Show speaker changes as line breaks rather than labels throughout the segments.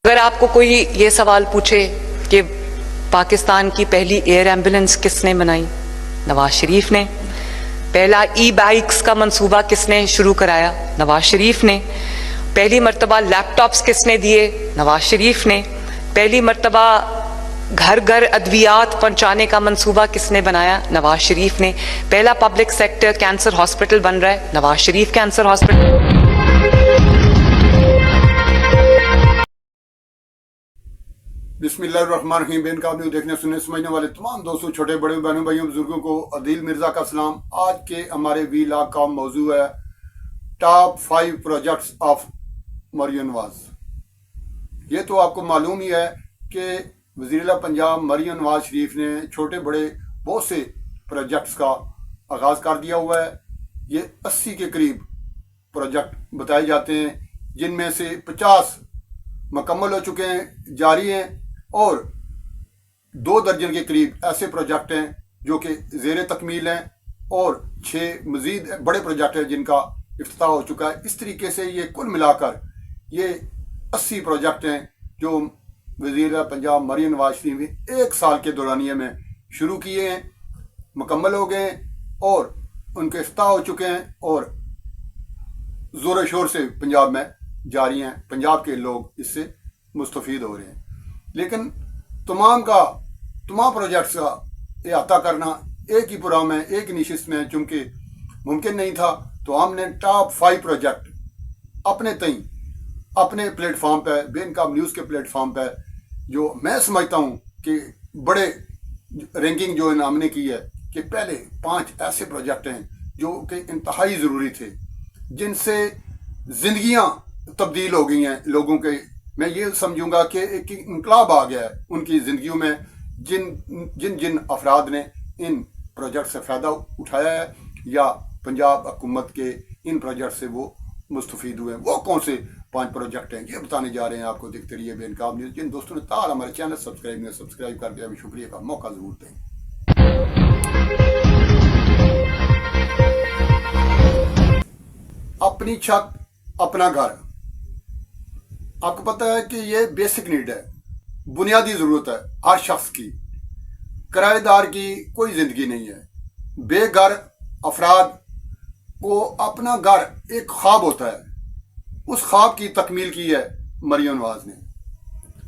اگر آپ کو کوئی یہ سوال پوچھے کہ پاکستان کی پہلی ایئر ایمبولنس کس نے بنائی؟ نواز شریف نے۔ پہلا ای بائکس کا منصوبہ کس نے شروع کرایا؟ نواز شریف نے۔ پہلی مرتبہ لیپ ٹاپس کس نے دیے؟ نواز شریف نے۔ پہلی مرتبہ گھر گھر ادویات پہنچانے کا منصوبہ کس نے بنایا؟ نواز شریف نے۔ پہلا پبلک سیکٹر کینسر ہاسپٹل بن رہا ہے، نواز شریف کینسر ہاسپٹل۔
بسم اللہ الرحمن الرحیم۔ بین کابل دیکھنے سننے سمجھنے والے تمام دوستوں، چھوٹے بڑے بہنوں بھائیوں بزرگوں کو عدیل مرزا کا سلام۔ آج کے ہمارے وی لاگ کا موضوع ہے top 5 projects of Maryam Nawaz. یہ تو آپ کو معلوم ہی ہے کہ وزیر اعلیٰ پنجاب مریم نواز شریف نے چھوٹے بڑے بہت سے پروجیکٹس کا آغاز کر دیا ہوا ہے۔ یہ 80 کے قریب پروجیکٹ بتائے جاتے ہیں، جن میں سے 50 مکمل ہو چکے ہیں، جاری ہیں، اور 2 درجن کے قریب ایسے پروجیکٹ ہیں جو کہ زیر تکمیل ہیں، اور 6 مزید بڑے پروجیکٹ ہیں جن کا افتتاح ہو چکا ہے۔ اس طریقے سے یہ کل ملا کر یہ 80 پروجیکٹ ہیں جو وزیر پنجاب مریم نواز شریف نے 1 سال کے دورانیے میں شروع کیے ہیں، مکمل ہو گئے ہیں، اور ان کے افتتاح ہو چکے ہیں، اور زور و شور سے پنجاب میں جاری ہیں۔ پنجاب کے لوگ اس سے مستفید ہو رہے ہیں۔ لیکن تمام پروجیکٹس کا احاطہ کرنا ایک ہی پروگرام میں، ایک نشست میں چونکہ ممکن نہیں تھا، تو ہم نے ٹاپ 5 پروجیکٹ اپنے تئیں اپنے پلیٹ فارم پہ، بین کاب نیوز کے پلیٹ فارم پہ، جو میں سمجھتا ہوں کہ بڑے رینکنگ جو ہم نے کی ہے، کہ پہلے 5 ایسے پروجیکٹ ہیں جو کہ انتہائی ضروری تھے، جن سے زندگیاں تبدیل ہو گئی ہیں لوگوں کے۔ میں یہ سمجھوں گا کہ ایک انقلاب آ گیا ہے ان کی زندگیوں میں، جن افراد نے ان پروجیکٹ سے فائدہ اٹھایا ہے یا پنجاب حکومت کے ان پروجیکٹ سے وہ مستفید ہوئے ہیں۔ وہ کون سے 5 پروجیکٹ ہیں یہ بتانے جا رہے ہیں آپ کو۔ دیکھتے رہیے بین کاب نیوز۔ جن دوستوں نے تاحال ہمارے چینل سبسکرائب کر دیا، ہمیں شکریہ کا موقع ضرور دیں۔ اپنی چھت اپنا گھر، آپ کو پتہ ہے کہ یہ بیسک نیڈ ہے، بنیادی ضرورت ہے ہر شخص کی۔ کرایہ دار کی کوئی زندگی نہیں ہے۔ بے گھر افراد کو اپنا گھر ایک خواب ہوتا ہے، اس خواب کی تکمیل کی ہے مریم نواز نے۔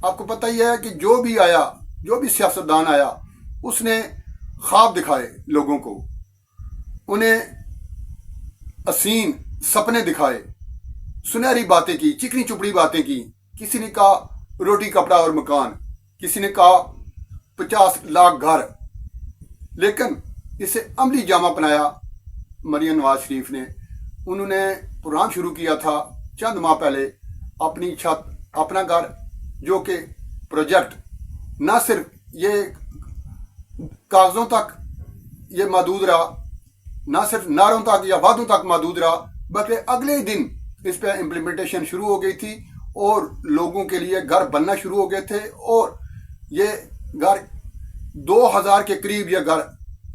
آپ کو پتہ ہی ہے کہ جو بھی سیاستدان آیا، اس نے خواب دکھائے لوگوں کو، انہیں حسین سپنے دکھائے، سنہری باتیں کی، چکنی چپڑی باتیں کی۔ کسی نے کہا روٹی کپڑا اور مکان، کسی نے کہا 50 لاکھ گھر، لیکن اسے عملی جامہ پہنایا مریم نواز شریف نے۔ انہوں نے پروگرام شروع کیا تھا چند ماہ پہلے، اپنی چھت اپنا گھر، جو کہ پروجیکٹ نہ صرف یہ کاغذوں تک یہ محدود رہا، نہ صرف نعروں تک یا وعدوں تک محدود رہا، بلکہ اگلے دن اس پہ امپلیمنٹیشن شروع ہو گئی تھی، اور لوگوں کے لیے گھر بننا شروع ہو گئے تھے، اور یہ گھر 2000 کے قریب یہ گھر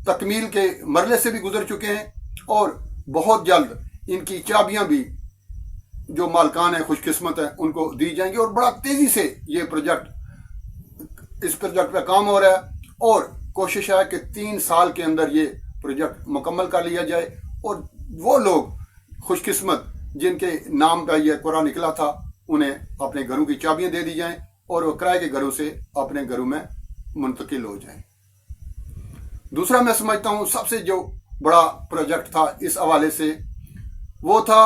تکمیل کے مرحلے سے بھی گزر چکے ہیں، اور بہت جلد ان کی چابیاں بھی جو مالکان ہیں، خوش قسمت ہیں، ان کو دی جائیں گی، اور بڑا تیزی سے یہ اس پروجیکٹ پہ کام ہو رہا ہے، اور کوشش ہے کہ 3 سال کے اندر یہ پروجیکٹ مکمل کر لیا جائے، اور وہ لوگ خوش قسمت جن کے نام پہ یہ قرعہ نکلا تھا، انہیں اپنے گھروں کی چابیاں دے دی جائیں، اور وہ کرائے کے گھروں سے اپنے گھروں میں منتقل ہو جائیں۔ دوسرا میں سمجھتا ہوں سب سے جو بڑا پروجیکٹ تھا اس حوالے سے، وہ تھا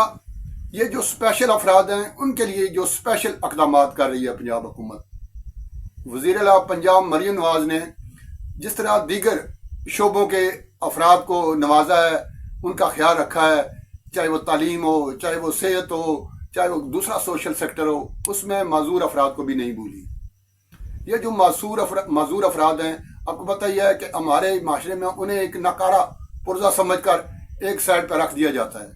یہ جو اسپیشل افراد ہیں، ان کے لیے جو اسپیشل اقدامات کر رہی ہے پنجاب حکومت۔ وزیر اعلیٰ پنجاب مریم نواز نے جس طرح دیگر شعبوں کے افراد کو نوازا ہے، ان کا خیال رکھا ہے، چاہے وہ تعلیم ہو، چاہے وہ صحت ہو، چاہے وہ دوسرا سوشل سیکٹر ہو، اس میں معذور افراد کو بھی نہیں بھولی۔ یہ جو معذور افراد ہیں، آپ کو پتہ ہی ہے کہ ہمارے معاشرے میں انہیں ایک ناکارہ پرزہ سمجھ کر ایک سائڈ پہ رکھ دیا جاتا ہے،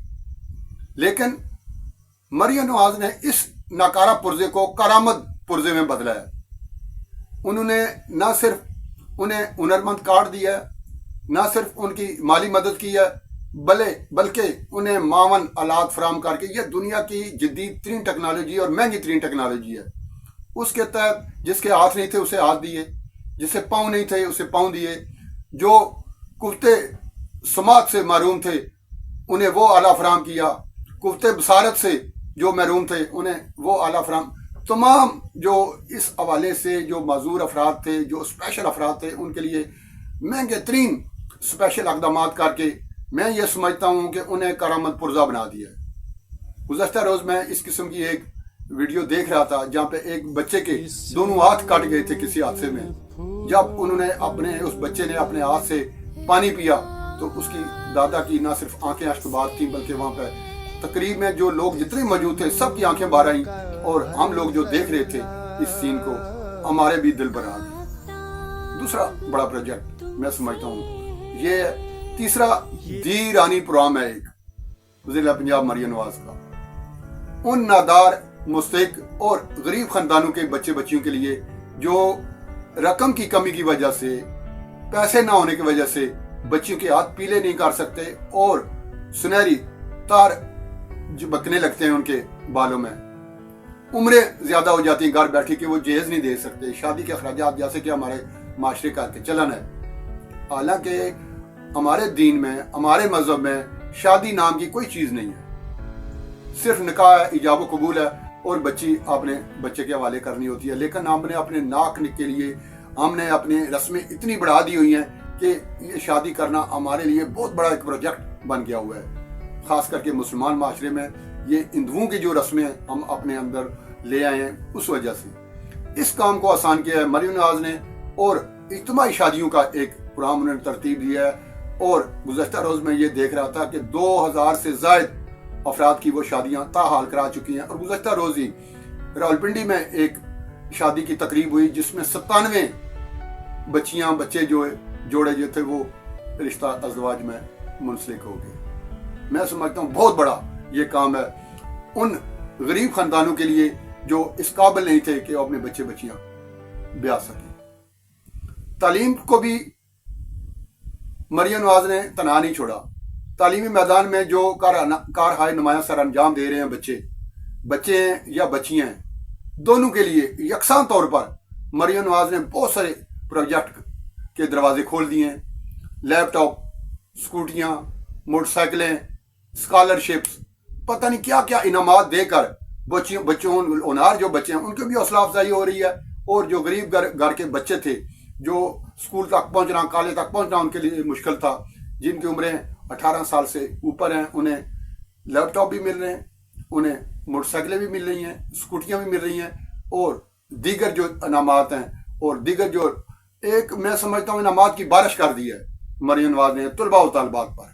لیکن مریم نواز نے اس ناکارہ پرزے کو کارآمد پرزے میں بدلا ہے۔ انہوں نے نہ صرف انہیں ہنرمند کارڈ دیا ہے، نہ صرف ان کی مالی مدد کی ہے، بلکہ انہیں معاون آلات فراہم کر کے، یہ دنیا کی جدید ترین ٹیکنالوجی اور مہنگی ترین ٹیکنالوجی ہے، اس کے تحت جس کے ہاتھ نہیں تھے اسے ہاتھ دیے, جسے پاؤں نہیں تھے اسے پاؤں دیے, جو قوت سماعت سے محروم تھے انہیں وہ آلہ فراہم کیا, قوت بصارت سے جو محروم تھے انہیں وہ آلہ فراہم. تمام جو اس حوالے سے جو معذور افراد تھے, جو اسپیشل افراد تھے, ان کے لیے مہنگے ترین اسپیشل اقدامات کر کے میں یہ سمجھتا ہوں کہ انہیں کرامت پرزہ بنا دیا. گزشتہ روز میں اس قسم کی ایک ویڈیو دیکھ رہا تھا جہاں پہ ایک بچے کے دونوں ہاتھ کٹ گئے تھے کسی حادثے میں. جب انہوں نے اس بچے نے اپنے ہاتھ سے پانی پیا تو اس کی دادا کی نہ صرف آنکھیں اشکبار تھیں بلکہ وہاں پہ تقریب میں جو لوگ جتنے موجود تھے سب کی آنکھیں باہر آئیں, اور ہم لوگ جو دیکھ رہے تھے اس سین کو ہمارے بھی دل بھر آ گئے. دوسرا بڑا پروجیکٹ میں سمجھتا ہوں یہ تیسرا دی رانی پروگرام ہے ایک وزیر پنجاب مریم نواز کا. ان نادار مستحق اور غریب خاندانوں کے بچے بچیوں کے لیے جو رقم کی کمی کی وجہ سے, پیسے نہ ہونے کی وجہ سے بچیوں کے ہاتھ پیلے نہیں کر سکتے اور سنہری تار جو بکنے لگتے ہیں ان کے بالوں میں, عمریں زیادہ ہو جاتی ہیں گھر بیٹھے کہ وہ جہیز نہیں دے سکتے, شادی کے اخراجات جیسے کہ ہمارے معاشرے کا چلن ہے. حالانکہ ہمارے دین میں, ہمارے مذہب میں شادی نام کی کوئی چیز نہیں ہے, صرف نکاح ایجاب و قبول ہے اور بچی آپ نے بچے کے حوالے کرنی ہوتی ہے. لیکن ہم نے اپنے ناک کے لیے ہم نے اپنے رسمیں اتنی بڑھا دی ہوئی ہیں کہ یہ شادی کرنا ہمارے لیے بہت بڑا ایک پروجیکٹ بن گیا ہوا ہے. خاص کر کے مسلمان معاشرے میں یہ ہندوؤں کی جو رسمیں ہم اپنے اندر لے آئے ہیں اس وجہ سے. اس کام کو آسان کیا ہے مریم نواز نے, اور اجتماعی شادیوں کا ایک پروگرام انہوں نے ترتیب دیا ہے. اور گزشتہ روز میں یہ دیکھ رہا تھا کہ 2000 سے زائد افراد کی وہ شادیاں تاحال کرا چکی ہیں. اور گزشتہ روز ہی راولپنڈی میں ایک شادی کی تقریب ہوئی جس میں 97 بچیاں بچے جوڑے جو تھے وہ رشتہ ازدواج میں منسلک ہو گئے. میں سمجھتا ہوں بہت بڑا یہ کام ہے ان غریب خاندانوں کے لیے جو اس قابل نہیں تھے کہ وہ اپنے بچے بچیاں بیاہ سکیں. تعلیم کو بھی مریم نواز نے تنہا نہیں چھوڑا. تعلیمی میدان میں جو کارہائے نمایاں سر انجام دے رہے ہیں بچے ہیں یا بچیاں ہیں, دونوں کے لیے یکساں طور پر مریم نواز نے بہت سارے پروجیکٹ کے دروازے کھول دیے ہیں. لیپ ٹاپ, اسکوٹیاں, موٹر سائیکلیں, اسکالرشپس, پتہ نہیں کیا کیا انعامات دے کر بچوں اونار جو بچے ہیں ان کی بھی حوصلہ افزائی ہو رہی ہے. اور جو غریب گھر کے بچے تھے جو اسکول تک پہنچنا, کالج تک پہنچنا ان کے لیے مشکل تھا, جن کی عمریں 18 سال سے اوپر ہیں, انہیں لیپ ٹاپ بھی مل رہے ہیں, انہیں موٹر سائیکلیں بھی مل رہی ہیں, اسکوٹیاں بھی مل رہی ہیں, اور دیگر جو انعامات ہیں اور دیگر جو ایک میں سمجھتا ہوں انعامات کی بارش کر دی ہے مریم نواز نے طلباء و طالبات پر.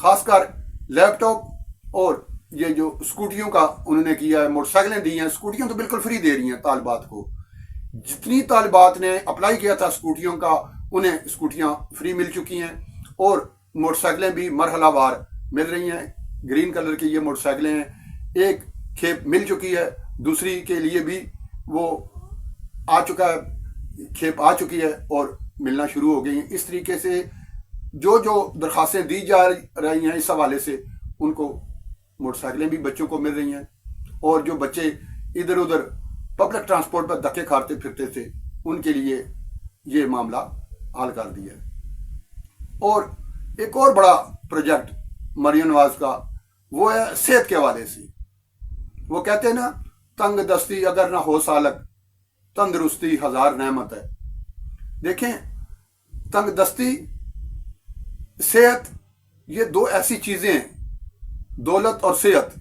خاص کر لیپ ٹاپ اور یہ جو اسکوٹیوں کا انہوں نے کیا ہے, موٹر سائیکلیں دی ہیں, اسکوٹیاں تو بالکل فری دے رہی ہیں طالبات کو. جتنی طالبات نے اپلائی کیا تھا اسکوٹیوں کا انہیں اسکوٹیاں فری مل چکی ہیں, اور موٹر سائیکلیں بھی مرحلہ وار مل رہی ہیں. گرین کلر کی یہ موٹر سائیکلیں ہیں, ایک کھیپ مل چکی ہے, دوسری کے لیے بھی وہ آ چکا ہے, کھیپ آ چکی ہے اور ملنا شروع ہو گئی ہیں. اس طریقے سے جو درخواستیں دی جا رہی ہیں اس حوالے سے ان کو موٹر سائیکلیں بھی بچوں کو مل رہی ہیں, اور جو بچے ادھر ادھر پبلک ٹرانسپورٹ پر دھکے کھاتے پھرتے تھے ان کے لیے یہ معاملہ حل کر دیا ہے. اور ایک اور بڑا پروجیکٹ مریم نواز کا وہ ہے صحت کے حوالے سے. وہ کہتے ہیں نا, تنگ دستی اگر نہ ہو سالک, تندرستی ہزار نعمت ہے. دیکھیں, تنگ دستی, صحت, یہ دو ایسی چیزیں ہیں, دولت اور صحت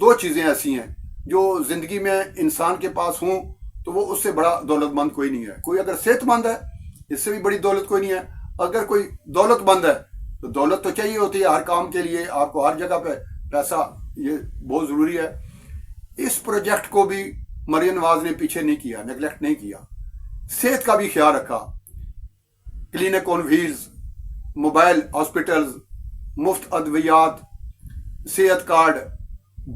دو چیزیں ایسی ہیں جو زندگی میں انسان کے پاس ہوں تو وہ اس سے بڑا دولت مند کوئی نہیں ہے. کوئی اگر صحت مند ہے اس سے بھی بڑی دولت کوئی نہیں ہے. اگر کوئی دولت مند ہے تو دولت تو چاہیے ہوتی ہے ہر کام کے لیے, آپ کو ہر جگہ پہ پیسہ یہ بہت ضروری ہے. اس پروجیکٹ کو بھی مریم نواز نے پیچھے نہیں کیا, نیگلیکٹ نہیں کیا. صحت کا بھی خیال رکھا, کلینک آن ویلز, موبائل ہاسپٹلز, مفت ادویات, صحت کارڈ,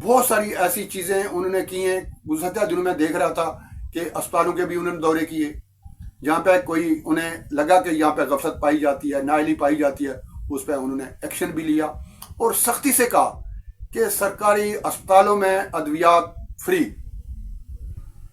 بہت ساری ایسی چیزیں انہوں نے کی ہیں. گزشتہ دنوں میں دیکھ رہا تھا کہ اسپتالوں کے بھی انہوں نے دورے کیے, جہاں پہ کوئی انہیں لگا کہ یہاں پہ غفلت پائی جاتی ہے, نااہلی پائی جاتی ہے, اس پہ انہوں نے ایکشن بھی لیا اور سختی سے کہا کہ سرکاری اسپتالوں میں ادویات فری.